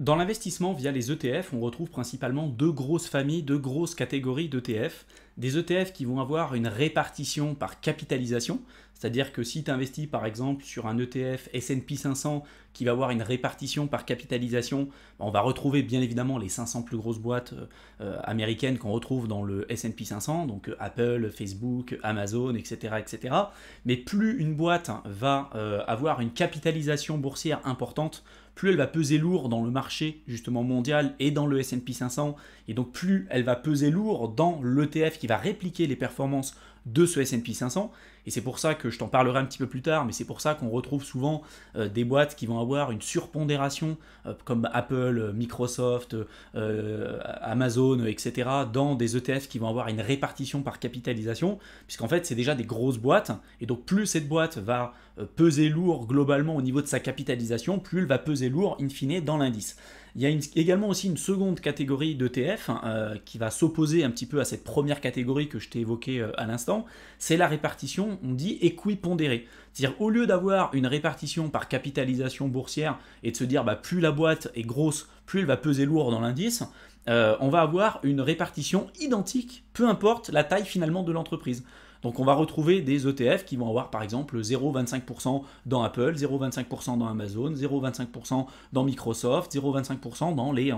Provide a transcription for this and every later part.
Dans l'investissement via les ETF, on retrouve principalement deux grosses familles, deux grosses catégories d'ETF. Des ETF qui vont avoir une répartition par capitalisation, c'est-à-dire que si tu investis par exemple sur un ETF S&P 500 qui va avoir une répartition par capitalisation, on va retrouver bien évidemment les 500 plus grosses boîtes américaines qu'on retrouve dans le S&P 500, donc Apple, Facebook, Amazon, etc., etc. Mais plus une boîte va avoir une capitalisation boursière importante, plus elle va peser lourd dans le marché justement mondial et dans le S&P 500, et donc plus elle va peser lourd dans l'ETF qui va répliquer les performances de ce S&P 500, et c'est pour ça que je t'en parlerai un petit peu plus tard, mais c'est pour ça qu'on retrouve souvent des boîtes qui vont avoir une surpondération comme Apple, Microsoft, Amazon, etc. dans des ETF qui vont avoir une répartition par capitalisation, puisqu'en fait c'est déjà des grosses boîtes, et donc plus cette boîte va peser lourd globalement au niveau de sa capitalisation, plus elle va peser lourd in fine dans l'indice. Il y a également aussi une seconde catégorie d'ETF qui va s'opposer un petit peu à cette première catégorie que je t'ai évoquée à l'instant, c'est la répartition, on dit équipondérée. C'est-à-dire au lieu d'avoir une répartition par capitalisation boursière et de se dire plus la boîte est grosse, plus elle va peser lourd dans l'indice, on va avoir une répartition identique, peu importe la taille finalement de l'entreprise. Donc on va retrouver des ETF qui vont avoir par exemple 0,25% dans Apple, 0,25% dans Amazon, 0,25% dans Microsoft, 0,25% dans les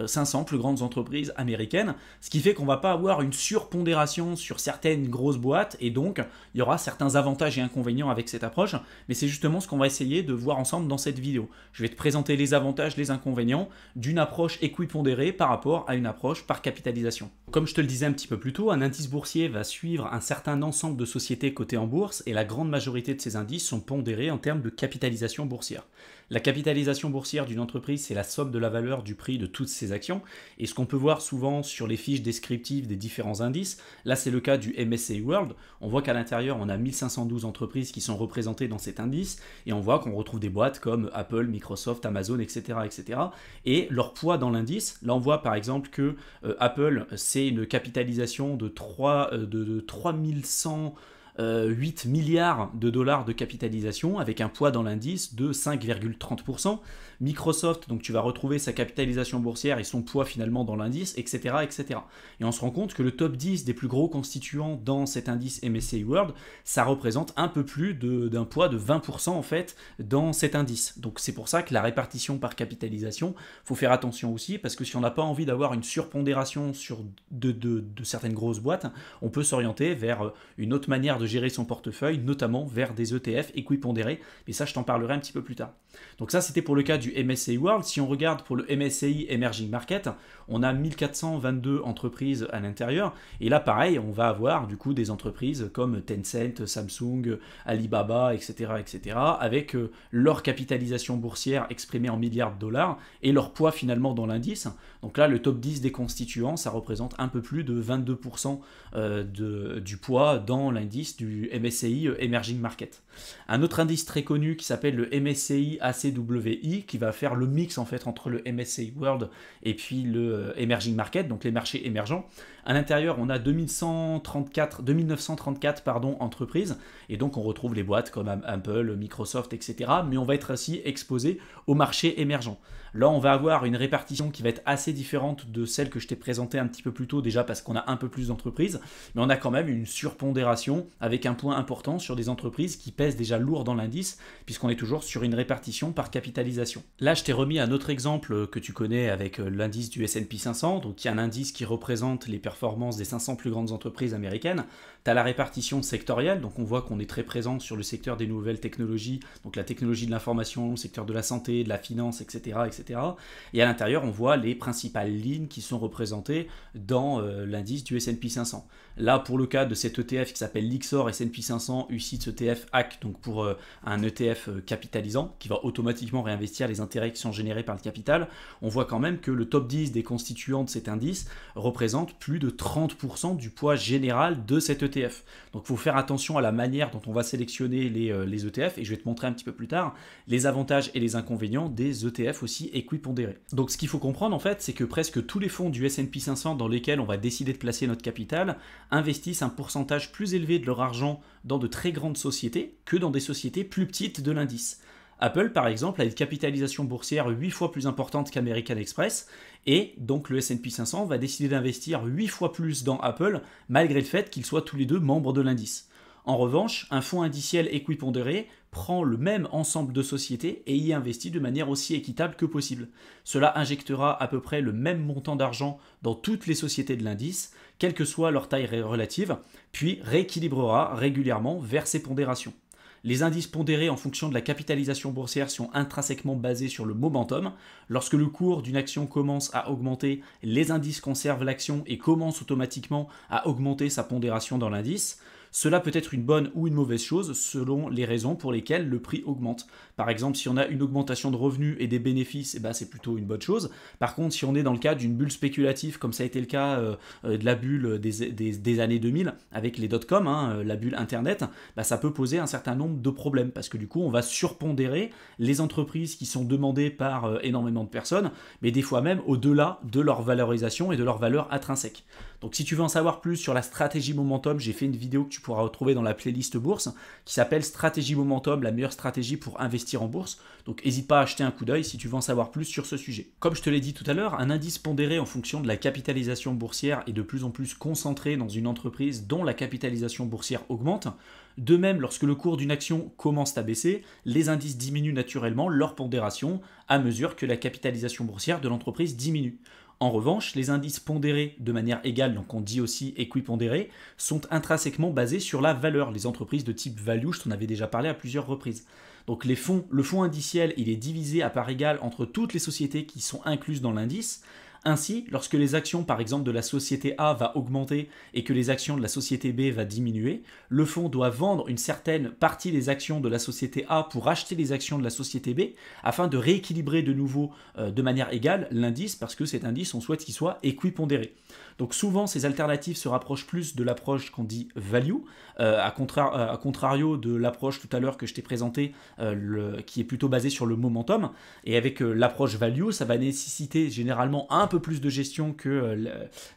500 plus grandes entreprises américaines, ce qui fait qu'on ne va pas avoir une surpondération sur certaines grosses boîtes, et donc il y aura certains avantages et inconvénients avec cette approche, mais c'est justement ce qu'on va essayer de voir ensemble dans cette vidéo. Je vais te présenter les avantages, les inconvénients d'une approche équipondérée par rapport à une approche par capitalisation. Comme je te le disais un petit peu plus tôt, un indice boursier va suivre un certain ensemble de sociétés cotées en bourse, et la grande majorité de ces indices sont pondérés en termes de capitalisation boursière. La capitalisation boursière d'une entreprise, c'est la somme de la valeur du prix de toutes ses actions, et ce qu'on peut voir souvent sur les fiches descriptives des différents indices, là c'est le cas du MSCI World, on voit qu'à l'intérieur on a 1512 entreprises qui sont représentées dans cet indice, et on voit qu'on retrouve des boîtes comme Apple, Microsoft, Amazon, etc. etc. et leur poids dans l'indice, là on voit par exemple que Apple c'est une capitalisation de 3108 milliards de dollars de capitalisation avec un poids dans l'indice de 5,30%. Microsoft, donc tu vas retrouver sa capitalisation boursière et son poids finalement dans l'indice, etc., etc. Et on se rend compte que le top 10 des plus gros constituants dans cet indice MSCI World, ça représente un peu plus d'un poids de 20% en fait dans cet indice. Donc c'est pour ça que la répartition par capitalisation, il faut faire attention aussi, parce que si on n'a pas envie d'avoir une surpondération sur de certaines grosses boîtes, on peut s'orienter vers une autre manière de gérer son portefeuille, notamment vers des ETF équipondérés, mais ça je t'en parlerai un petit peu plus tard. Donc ça c'était pour le cas du MSCI World. Si on regarde pour le MSCI Emerging Market, on a 1422 entreprises à l'intérieur, et là pareil on va avoir du coup des entreprises comme Tencent, Samsung, Alibaba, etc., etc., avec leur capitalisation boursière exprimée en milliards de dollars et leur poids finalement dans l'indice. Donc là le top 10 des constituants, ça représente un peu plus de 22% du poids dans l'indice du MSCI Emerging Market. Un autre indice très connu qui s'appelle le MSCI ACWI, qui va faire le mix en fait entre le MSCI World et puis le Emerging Market, donc les marchés émergents. À l'intérieur, on a 2934 entreprises, et donc on retrouve les boîtes comme Apple, Microsoft, etc. Mais on va être aussi exposé aux marchés émergents. Là, on va avoir une répartition qui va être assez différente de celle que je t'ai présentée un petit peu plus tôt, déjà parce qu'on a un peu plus d'entreprises, mais on a quand même une surpondération avec un point important sur des entreprises qui pèsent déjà lourd dans l'indice, puisqu'on est toujours sur une répartition par capitalisation. Là, je t'ai remis un autre exemple que tu connais avec l'indice du S&P 500, donc il y a un indice qui représente les performances des 500 plus grandes entreprises américaines. Tu as la répartition sectorielle, donc on voit qu'on est très présent sur le secteur des nouvelles technologies, donc la technologie de l'information, le secteur de la santé, de la finance, etc., etc. Et à l'intérieur, on voit les principales lignes qui sont représentées dans l'indice du S&P 500. Là, pour le cas de cet ETF qui s'appelle l'IXOR S&P 500 UCITS ETF AC, donc pour un ETF capitalisant qui va automatiquement réinvestir les intérêts qui sont générés par le capital, on voit quand même que le top 10 des constituants de cet indice représente plus de 30% du poids général de cet ETF. Donc il faut faire attention à la manière dont on va sélectionner les ETF, et je vais te montrer un petit peu plus tard les avantages et les inconvénients des ETF aussi équipondérés. Donc ce qu'il faut comprendre en fait, c'est que presque tous les fonds du S&P 500 dans lesquels on va décider de placer notre capital investissent un pourcentage plus élevé de leur argent dans de très grandes sociétés que dans des sociétés plus petites de l'indice. Apple, par exemple, a une capitalisation boursière 8 fois plus importante qu'American Express, et donc le S&P 500 va décider d'investir 8 fois plus dans Apple, malgré le fait qu'ils soient tous les deux membres de l'indice. En revanche, un fonds indiciel équipondéré prend le même ensemble de sociétés et y investit de manière aussi équitable que possible. Cela injectera à peu près le même montant d'argent dans toutes les sociétés de l'indice, quelle que soit leur taille relative, puis rééquilibrera régulièrement vers ces pondérations. Les indices pondérés en fonction de la capitalisation boursière sont intrinsèquement basés sur le momentum. Lorsque le cours d'une action commence à augmenter, les indices conservent l'action et commencent automatiquement à augmenter sa pondération dans l'indice. Cela peut être une bonne ou une mauvaise chose selon les raisons pour lesquelles le prix augmente. Par exemple, si on a une augmentation de revenus et des bénéfices, c'est plutôt une bonne chose. Par contre, si on est dans le cas d'une bulle spéculative, comme ça a été le cas de la bulle des années 2000, avec les dot-com, la bulle Internet, ça peut poser un certain nombre de problèmes, parce que du coup, on va surpondérer les entreprises qui sont demandées par énormément de personnes, mais des fois même au-delà de leur valorisation et de leur valeur intrinsèque. Donc si tu veux en savoir plus sur la stratégie momentum, j'ai fait une vidéo que tu pourras retrouver dans la playlist bourse qui s'appelle Stratégie momentum, la meilleure stratégie pour investir en bourse. Donc n'hésite pas à acheter un coup d'œil si tu veux en savoir plus sur ce sujet. Comme je te l'ai dit tout à l'heure, un indice pondéré en fonction de la capitalisation boursière est de plus en plus concentré dans une entreprise dont la capitalisation boursière augmente. De même, lorsque le cours d'une action commence à baisser, les indices diminuent naturellement leur pondération à mesure que la capitalisation boursière de l'entreprise diminue. En revanche, les indices pondérés de manière égale, donc on dit aussi équipondérés, sont intrinsèquement basés sur la valeur. Les entreprises de type value, je t'en avais déjà parlé à plusieurs reprises. Donc le fonds indiciel, il est divisé à part égale entre toutes les sociétés qui sont incluses dans l'indice. Ainsi, lorsque les actions par exemple de la société A va augmenter et que les actions de la société B va diminuer, le fonds doit vendre une certaine partie des actions de la société A pour acheter les actions de la société B afin de rééquilibrer de nouveau de manière égale l'indice, parce que cet indice on souhaite qu'il soit équipondéré. Donc souvent ces alternatives se rapprochent plus de l'approche qu'on dit value, à contrario de l'approche tout à l'heure que je t'ai présentée qui est plutôt basée sur le momentum. Et avec l'approche value, ça va nécessiter généralement un peu plus de gestion que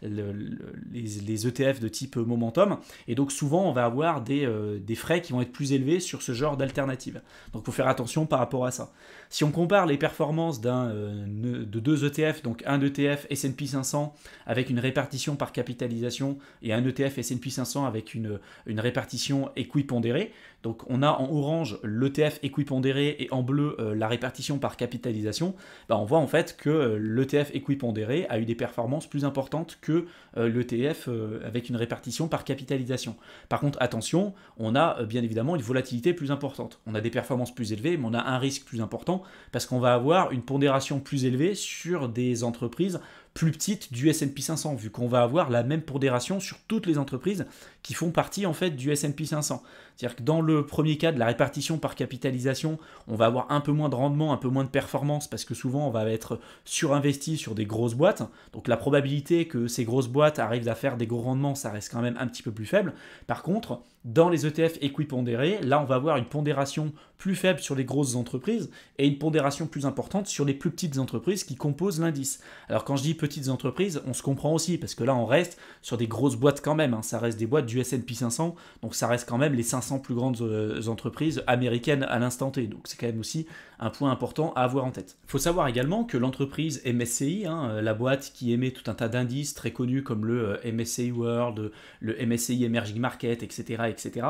les ETF de type momentum, et donc souvent on va avoir des frais qui vont être plus élevés sur ce genre d'alternative. Donc il faut faire attention par rapport à ça. Si on compare les performances de deux ETF, donc un ETF S&P 500 avec une répartition par capitalisation et un ETF S&P 500 avec une répartition équipondérée, donc on a en orange l'ETF équipondéré et en bleu la répartition par capitalisation, on voit en fait que l'ETF équipondéré a eu des performances plus importantes que l'ETF avec une répartition par capitalisation. Par contre, attention, on a bien évidemment une volatilité plus importante. On a des performances plus élevées, mais on a un risque plus important parce qu'on va avoir une pondération plus élevée sur des entreprises plus petites du S&P 500, vu qu'on va avoir la même pondération sur toutes les entreprises qui font partie en fait du S&P 500. C'est-à-dire que dans le premier cas de la répartition par capitalisation, on va avoir un peu moins de rendement, un peu moins de performance, parce que souvent on va être surinvesti sur des grosses boîtes. Donc la probabilité que ces grosses boîtes arrivent à faire des gros rendements, ça reste quand même un petit peu plus faible. Par contre, dans les ETF équipondérés, là on va avoir une pondération plus faible sur les grosses entreprises et une pondération plus importante sur les plus petites entreprises qui composent l'indice. Alors quand je dis petites entreprises, on se comprend aussi, parce que là on reste sur des grosses boîtes quand même, ça reste des boîtes du S&P 500, donc ça reste quand même les 500 plus grandes entreprises américaines à l'instant T, donc c'est quand même aussi un point important à avoir en tête. Il faut savoir également que l'entreprise MSCI, la boîte qui émet tout un tas d'indices très connus comme le MSCI World, le MSCI Emerging Market, etc.,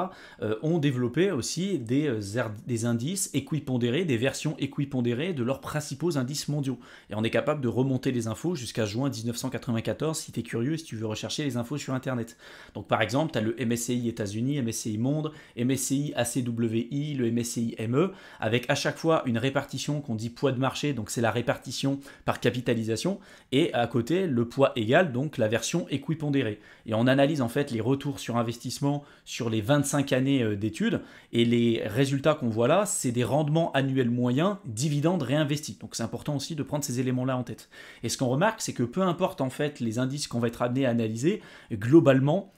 ont développé aussi des indices équipondérés, des versions équipondérées de leurs principaux indices mondiaux. Et on est capable de remonter les infos jusqu'à juin 1994 si tu es curieux et si tu veux rechercher les infos sur Internet. Donc par exemple, tu as le MSCI États-Unis, MSCI Monde, MSCI ACWI, le MSCI ME, avec à chaque fois une répartition qu'on dit poids de marché, donc c'est la répartition par capitalisation, et à côté le poids égal, donc la version équipondérée. Et on analyse en fait les retours sur investissement sur les 25 années d'études, et les résultats qu'on voit là, c'est des rendements annuels moyens, dividendes réinvestis. Donc c'est important aussi de prendre ces éléments-là en tête. Et ce qu'on remarque, c'est que peu importe en fait les indices qu'on va être amené à analyser, globalement,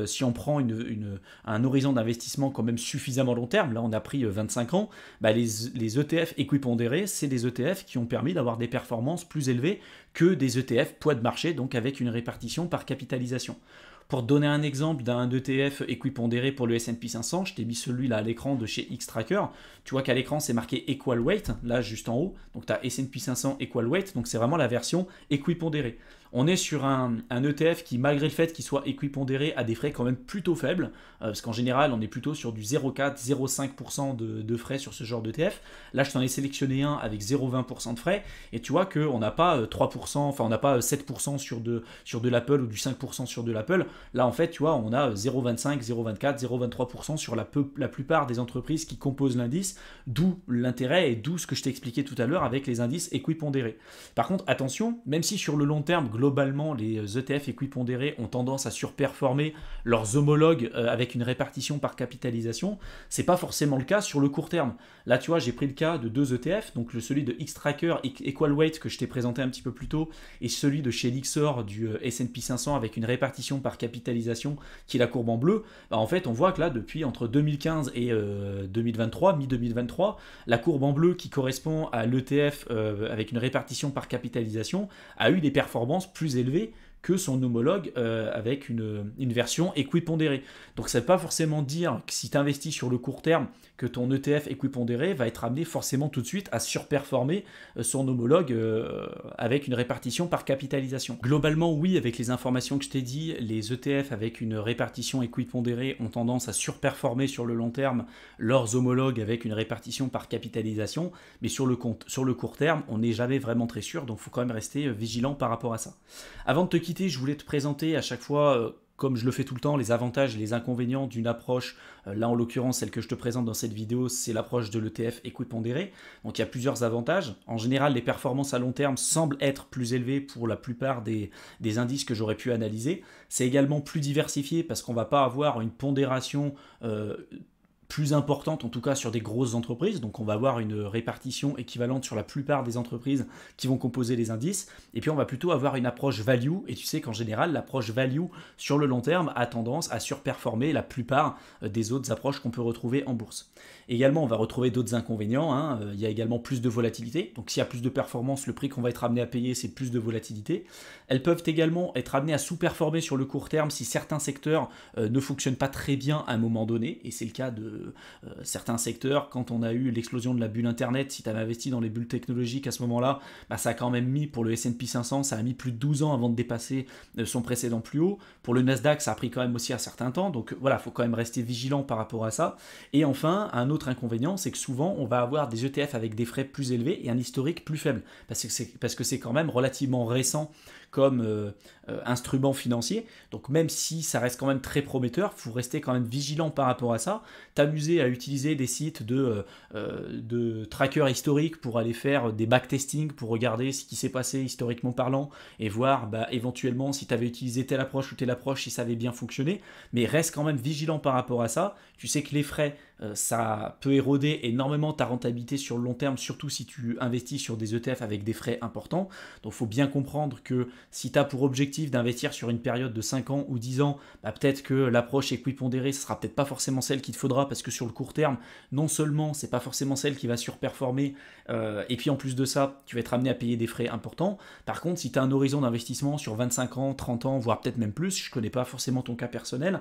si on prend un horizon d'investissement quand même suffisamment long terme, là on a pris 25 ans, les ETF équipondérés, c'est des ETF qui ont permis d'avoir des performances plus élevées que des ETF poids de marché, donc avec une répartition par capitalisation. Pour te donner un exemple d'un ETF équipondéré pour le S&P 500, je t'ai mis celui-là à l'écran de chez Xtracker. Tu vois qu'à l'écran, c'est marqué Equal Weight, là juste en haut. Donc tu as S&P 500 Equal Weight, donc c'est vraiment la version équipondérée. On est sur un ETF qui, malgré le fait qu'il soit équipondéré, a des frais quand même plutôt faibles, parce qu'en général, on est plutôt sur du 0,4-0,5% de frais sur ce genre d'ETF. Là, je t'en ai sélectionné un avec 0,20% de frais, et tu vois qu'on n'a pas 3%, enfin on n'a pas 7% sur de l'Apple ou du 5% sur de l'Apple. Là, en fait, tu vois, on a 0,25, 0,24, 0,23% sur la plupart des entreprises qui composent l'indice, d'où l'intérêt et d'où ce que je t'ai expliqué tout à l'heure avec les indices équipondérés. Par contre, attention, même si sur le long terme, globalement, les ETF équipondérés ont tendance à surperformer leurs homologues avec une répartition par capitalisation, c'est pas forcément le cas sur le court terme. Là, tu vois, j'ai pris le cas de deux ETF, donc celui de Xtracker Equal Weight que je t'ai présenté un petit peu plus tôt, et celui de chez Lixor du S&P 500 avec une répartition par capitalisation qui est la courbe en bleu. Bah, en fait, on voit que là, depuis entre 2015 et 2023, mi-2023, la courbe en bleu qui correspond à l'ETF avec une répartition par capitalisation a eu des performances plus élevées que son homologue avec une version équipondérée. Donc ça ne veut pas forcément dire que si tu investis sur le court terme, que ton ETF équipondéré va être amené forcément tout de suite à surperformer son homologue avec une répartition par capitalisation. Globalement, oui, avec les informations que je t'ai dit, les ETF avec une répartition équipondérée ont tendance à surperformer sur le long terme leurs homologues avec une répartition par capitalisation, mais sur le court terme, on n'est jamais vraiment très sûr, donc il faut quand même rester vigilant par rapport à ça. Avant de te quitter, je voulais te présenter à chaque fois comme je le fais tout le temps, les avantages et les inconvénients d'une approche. Là, en l'occurrence, celle que je te présente dans cette vidéo, c'est l'approche de l'ETF équipondéré. Donc, il y a plusieurs avantages. En général, les performances à long terme semblent être plus élevées pour la plupart des indices que j'aurais pu analyser. C'est également plus diversifié parce qu'on ne va pas avoir une pondération plus importante, en tout cas sur des grosses entreprises. Donc on va avoir une répartition équivalente sur la plupart des entreprises qui vont composer les indices. Et puis on va plutôt avoir une approche value. Et tu sais qu'en général, l'approche value sur le long terme a tendance à surperformer la plupart des autres approches qu'on peut retrouver en bourse. Également, on va retrouver d'autres inconvénients. Il y a également plus de volatilité. Donc s'il y a plus de performance, le prix qu'on va être amené à payer, c'est plus de volatilité. Elles peuvent également être amenées à sous-performer sur le court terme si certains secteurs ne fonctionnent pas très bien à un moment donné. Et c'est le cas de certains secteurs. Quand on a eu l'explosion de la bulle Internet, si tu avais investi dans les bulles technologiques à ce moment-là, bah, ça a quand même mis, pour le S&P 500, ça a mis plus de 12 ans avant de dépasser son précédent plus haut. Pour le Nasdaq, ça a pris quand même aussi un certain temps. Donc voilà, il faut quand même rester vigilant par rapport à ça. Et enfin, un autre inconvénient, c'est que souvent, on va avoir des ETF avec des frais plus élevés et un historique plus faible. Parce que c'est quand même relativement récent comme instrument financier. Donc même si ça reste quand même très prometteur, il faut rester quand même vigilant par rapport à ça. T'amuser à utiliser des sites de trackers historiques pour aller faire des backtesting, pour regarder ce qui s'est passé historiquement parlant et voir éventuellement si tu avais utilisé telle approche ou telle approche, si ça avait bien fonctionné. Mais reste quand même vigilant par rapport à ça. Tu sais que les frais, ça peut éroder énormément ta rentabilité sur le long terme, surtout si tu investis sur des ETF avec des frais importants. Donc il faut bien comprendre que si tu as pour objectif d'investir sur une période de 5 ans ou 10 ans, peut-être que l'approche équipondérée, ce sera peut-être pas forcément celle qu'il te faudra parce que sur le court terme, non seulement c'est pas forcément celle qui va surperformer et puis en plus de ça, tu vas être amené à payer des frais importants. Par contre, si tu as un horizon d'investissement sur 25 ans, 30 ans, voire peut-être même plus, je connais pas forcément ton cas personnel,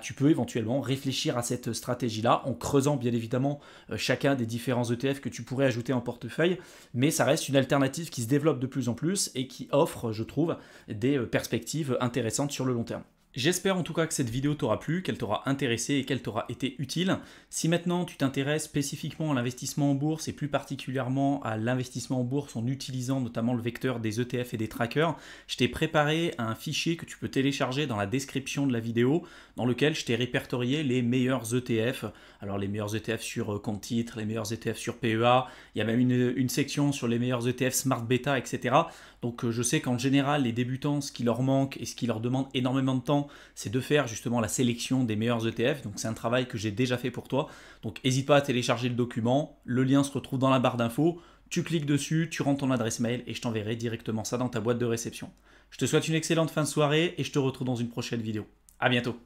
tu peux éventuellement réfléchir à cette stratégie-là en creusant bien évidemment chacun des différents ETF que tu pourrais ajouter en portefeuille, mais ça reste une alternative qui se développe de plus en plus et qui offre, je trouve, des perspectives intéressantes sur le long terme. J'espère en tout cas que cette vidéo t'aura plu, qu'elle t'aura intéressé et qu'elle t'aura été utile. Si maintenant tu t'intéresses spécifiquement à l'investissement en bourse et plus particulièrement à l'investissement en bourse en utilisant notamment le vecteur des ETF et des trackers, je t'ai préparé un fichier que tu peux télécharger dans la description de la vidéo dans lequel je t'ai répertorié les meilleurs ETF. Alors les meilleurs ETF sur compte titre, les meilleurs ETF sur PEA, il y a même une section sur les meilleurs ETF Smart Beta, etc. Donc je sais qu'en général les débutants, ce qui leur manque et ce qui leur demande énormément de temps, c'est de faire justement la sélection des meilleurs ETF. Donc c'est un travail que j'ai déjà fait pour toi. Donc n'hésite pas à télécharger le document. Le lien se retrouve dans la barre d'infos. Tu cliques dessus, tu rentres ton adresse mail et je t'enverrai directement ça dans ta boîte de réception. Je te souhaite une excellente fin de soirée et je te retrouve dans une prochaine vidéo. À bientôt.